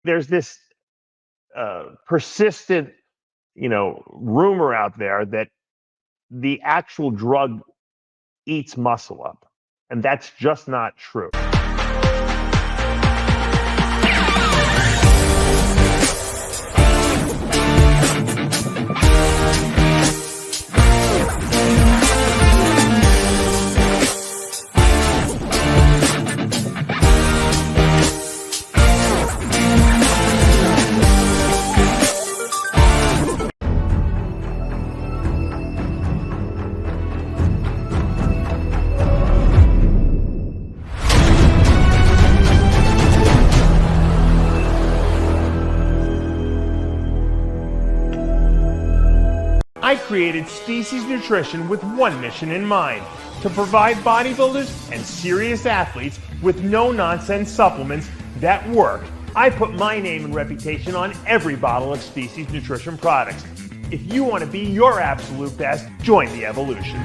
There's this persistent, rumor out there that the actual drug eats muscle up, and that's just not true. I created Species Nutrition with one mission in mind: to provide bodybuilders and serious athletes with no-nonsense supplements that work. I put my name and reputation on every bottle of Species Nutrition products. If you want to be your absolute best, join the evolution.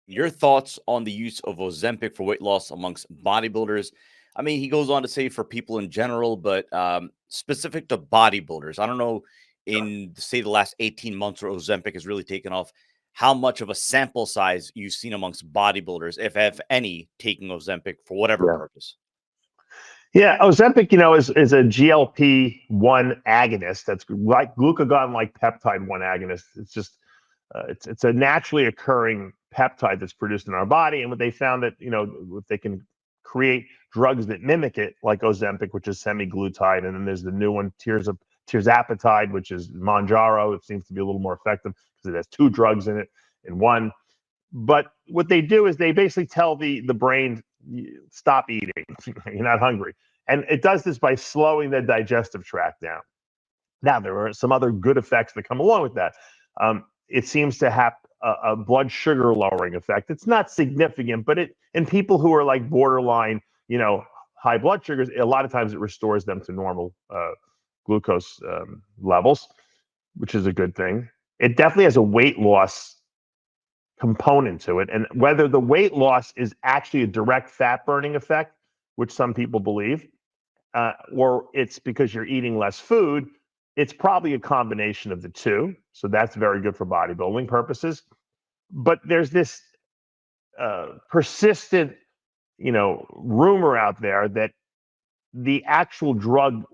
Your thoughts on the use of Ozempic for weight loss amongst bodybuilders? I mean, he goes on to say for people in general, but specific to bodybuilders. I don't know, in say the last 18 months where Ozempic has really taken off, how much of a sample size you've seen amongst bodybuilders, if any, taking Ozempic for whatever purpose. Yeah, Ozempic, is a GLP-1 agonist that's like glucagon-like peptide-1 agonist. It's just it's a naturally occurring peptide that's produced in our body, and what they found that if they can create drugs that mimic it, like Ozempic, which is semaglutide, and then there's the new one, tirzepatide, which is Mounjaro. It seems to be a little more effective because it has two drugs in it in one. But what they do is they basically tell the brain, stop eating, you're not hungry, and it does this by slowing the digestive tract down. Now, there are some other good effects that come along with that. It seems to have a blood sugar lowering effect. It's not significant, but in people who are like borderline, high blood sugars, a lot of times it restores them to normal glucose levels, which is a good thing. It definitely has a weight loss component to it, and whether the weight loss is actually a direct fat burning effect, which some people believe, or it's because you're eating less food, it's probably a combination of the two. So that's very good for bodybuilding purposes. But there's this persistent, rumor out there that the actual drug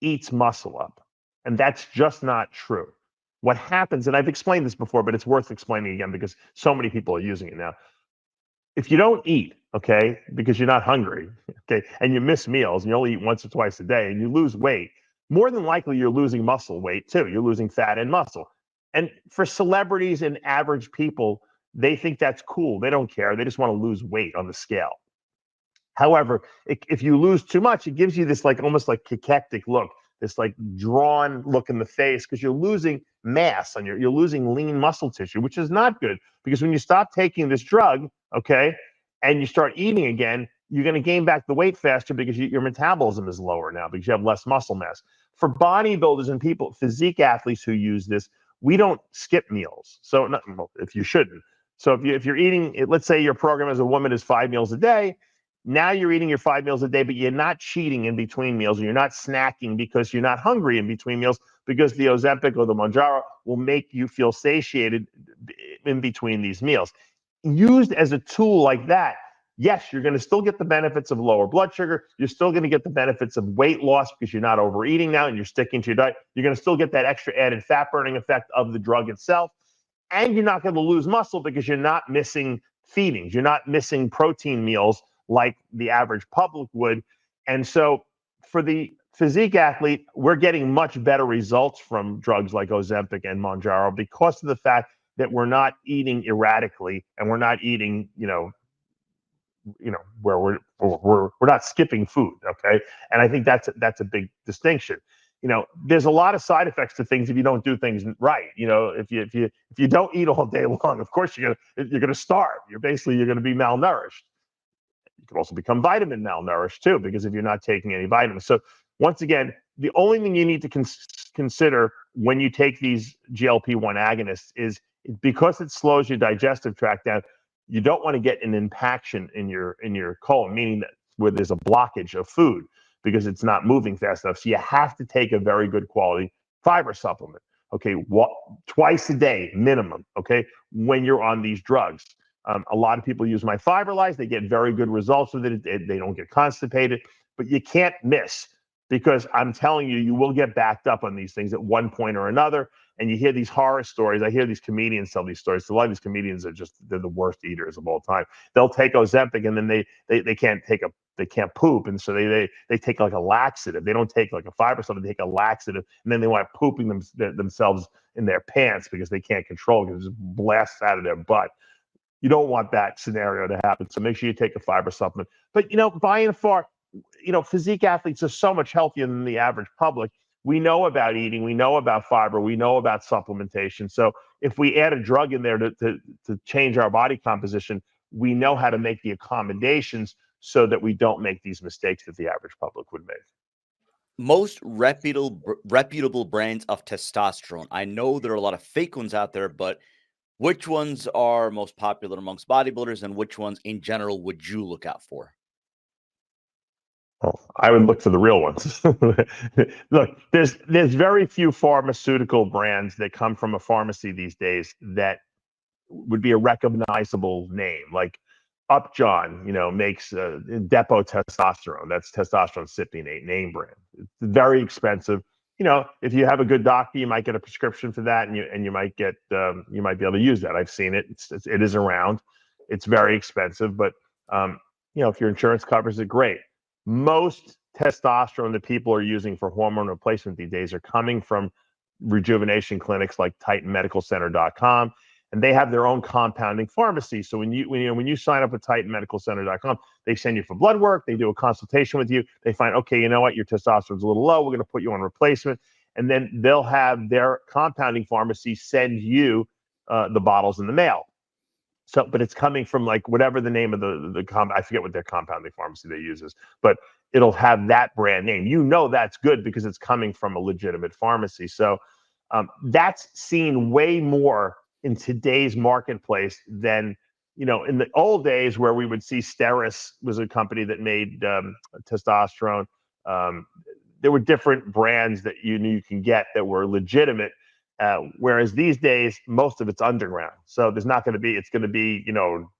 eats muscle up, and that's just not true. What happens, and I've explained this before, but it's worth explaining again because so many people are using it now. If you don't eat, okay, because you're not hungry, okay, and you miss meals and you only eat once or twice a day and you lose weight, more than likely you're losing muscle weight too. You're losing fat and muscle. And for celebrities and average people, they think that's cool. They don't care. They just want to lose weight on the scale. However, if you lose too much, it gives you this almost like cachectic look, this like drawn look in the face, because you're losing mass on you're losing lean muscle tissue, which is not good, because when you stop taking this drug, okay, and you start eating again, you're going to gain back the weight faster because your metabolism is lower now because you have less muscle mass. For bodybuilders and people, physique athletes who use this, we don't skip meals. So if you shouldn't. So if you're eating, let's say your program as a woman is 5 meals a day, now you're eating your 5 meals a day, but you're not cheating in between meals, or you're not snacking because you're not hungry in between meals, because the Ozempic or the Mounjaro will make you feel satiated in between these meals. Used as a tool like that, yes, you're going to still get the benefits of lower blood sugar. You're still going to get the benefits of weight loss because you're not overeating now and you're sticking to your diet. You're going to still get that extra added fat burning effect of the drug itself. And you're not going to lose muscle because you're not missing feedings. You're not missing protein meals like the average public would. And so for the physique athlete, we're getting much better results from drugs like Ozempic and Mounjaro because of the fact that we're not eating erratically and we're not eating, where we're not skipping food, okay? And I think that's a big distinction. There's a lot of side effects to things if you don't do things right. If you don't eat all day long, of course you're gonna starve. You're gonna be malnourished. You could also become vitamin malnourished too, because if you're not taking any vitamins. So once again, the only thing you need to consider when you take these GLP-1 agonists is because it slows your digestive tract down, you don't want to get an impaction in your colon, meaning that where there's a blockage of food because it's not moving fast enough. So you have to take a very good quality fiber supplement. Okay, twice a day minimum. Okay, when you're on these drugs. A lot of people use my Fiberlize. They get very good results with it. They don't get constipated, but you can't miss because I'm telling you, you will get backed up on these things at one point or another. And you hear these horror stories. I hear these comedians tell these stories. So a lot of these comedians are they're the worst eaters of all time. They'll take Ozempic and then they can't poop. And so they take like a laxative. They don't take like a fiber supplement, they take a laxative, and then they wind up pooping themselves in their pants because they can't control it because it just blasts out of their butt. You don't want that scenario to happen. So make sure you take a fiber supplement. But, by and far, physique athletes are so much healthier than the average public. We know about eating. We know about fiber. We know about supplementation. So if we add a drug in there to change our body composition, we know how to make the accommodations so that we don't make these mistakes that the average public would make. Most reputable brands of testosterone. I know there are a lot of fake ones out there, but which ones are most popular amongst bodybuilders, and which ones in general would you look out for? Well, I would look for the real ones. Look, there's very few pharmaceutical brands that come from a pharmacy these days that would be a recognizable name. Like Upjohn, makes Depot testosterone. That's testosterone cypionate name brand. It's very expensive. If you have a good doctor, you might get a prescription for that, and you might get you might be able to use that. I've seen it. It is around. It's very expensive, but if your insurance covers it, great. Most testosterone that people are using for hormone replacement these days are coming from rejuvenation clinics like TitanMedicalCenter.com, and they have their own compounding pharmacy. So when you sign up with TitanMedicalCenter.com, they send you for blood work. They do a consultation with you. They find, okay, you know what, your testosterone's a little low. We're going to put you on replacement, and then they'll have their compounding pharmacy send you the bottles in the mail. So, but it's coming from like whatever the name of I forget what their compounding pharmacy they use is, but it'll have that brand name. That's good because it's coming from a legitimate pharmacy. So that's seen way more in today's marketplace than in the old days where we would see Steris was a company that made testosterone. There were different brands that you can get that were legitimate. Whereas these days, most of it's underground. So there's not going to be, it's going to be,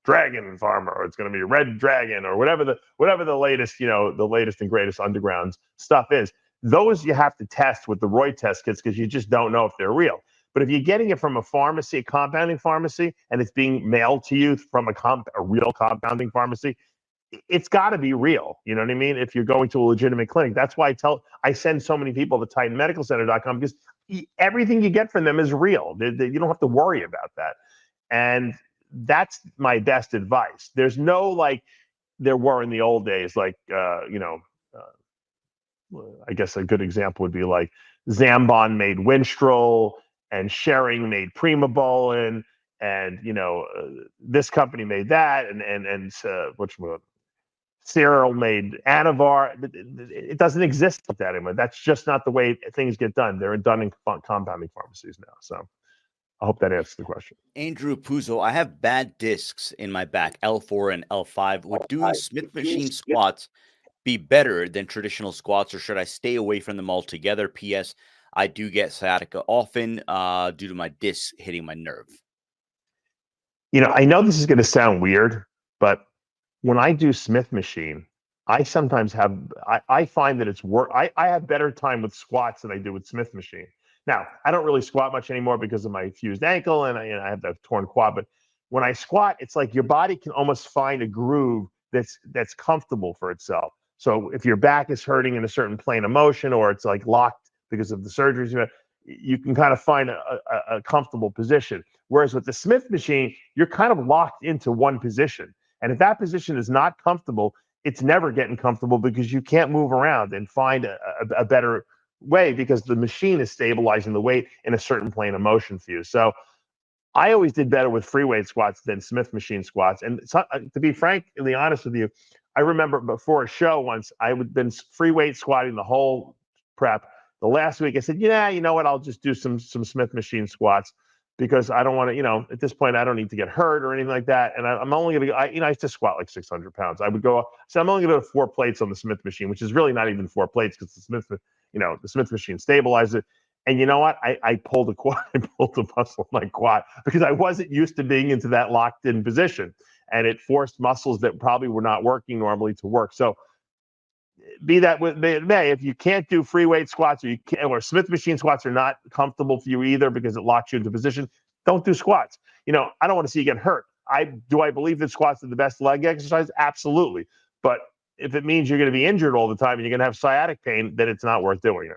Dragon Farmer, or it's going to be Red Dragon, or whatever the latest, the latest and greatest underground stuff is. Those you have to test with the Roy test kits because you just don't know if they're real. But if you're getting it from a pharmacy, a compounding pharmacy, and it's being mailed to you from a real compounding pharmacy, it's got to be real. You know what I mean? If you're going to a legitimate clinic, that's why I send so many people to TitanMedicalCenter.com because everything you get from them is real. You don't have to worry about that. And that's my best advice. There's no like there were in the old days, like, I guess a good example would be like Zambon made Winstrol and Schering made Primobolan, and this company made that, and which one? Cyril made Anavar. It doesn't exist like that anymore. That's just not the way things get done. They're done in compounding pharmacies now. So I hope that answers the question. Andrew Puzo, I have bad discs in my back, L4 and L5. Would doing Smith machine squats be better than traditional squats, or should I stay away from them altogether? P.S. I do get sciatica often due to my disc hitting my nerve. I know this is going to sound weird, but when I do Smith machine, I sometimes I find that it's work. I have better time with squats than I do with Smith machine. Now, I don't really squat much anymore because of my fused ankle and I have that torn quad. But when I squat, it's like your body can almost find a groove that's comfortable for itself. So if your back is hurting in a certain plane of motion, or it's like locked because of the surgeries, you can kind of find a comfortable position. Whereas with the Smith machine, you're kind of locked into one position. And if that position is not comfortable, it's never getting comfortable because you can't move around and find a better way because the machine is stabilizing the weight in a certain plane of motion for you. So I always did better with free weight squats than Smith machine squats. And so, to be frankly honest with you, I remember before a show once, I had been free weight squatting the whole prep. The last week I said, yeah, you know what? I'll just do some Smith machine squats because I don't want to, at this point, I don't need to get hurt or anything like that. And I'm only going to go, I used to squat like 600 pounds. I would go, so I'm only going to go to 4 plates on the Smith machine, which is really not even 4 plates because the Smith machine stabilizes it. And you know what? I pulled a quad, I pulled a muscle in my quad because I wasn't used to being into that locked in position. And it forced muscles that probably were not working normally to work. So be that with may, if you can't do free weight squats or Smith machine squats are not comfortable for you either because it locks you into position, don't do squats. I don't want to see you get hurt. I believe that squats are the best leg exercise? Absolutely. But if it means you're going to be injured all the time and you're going to have sciatic pain, then it's not worth doing it.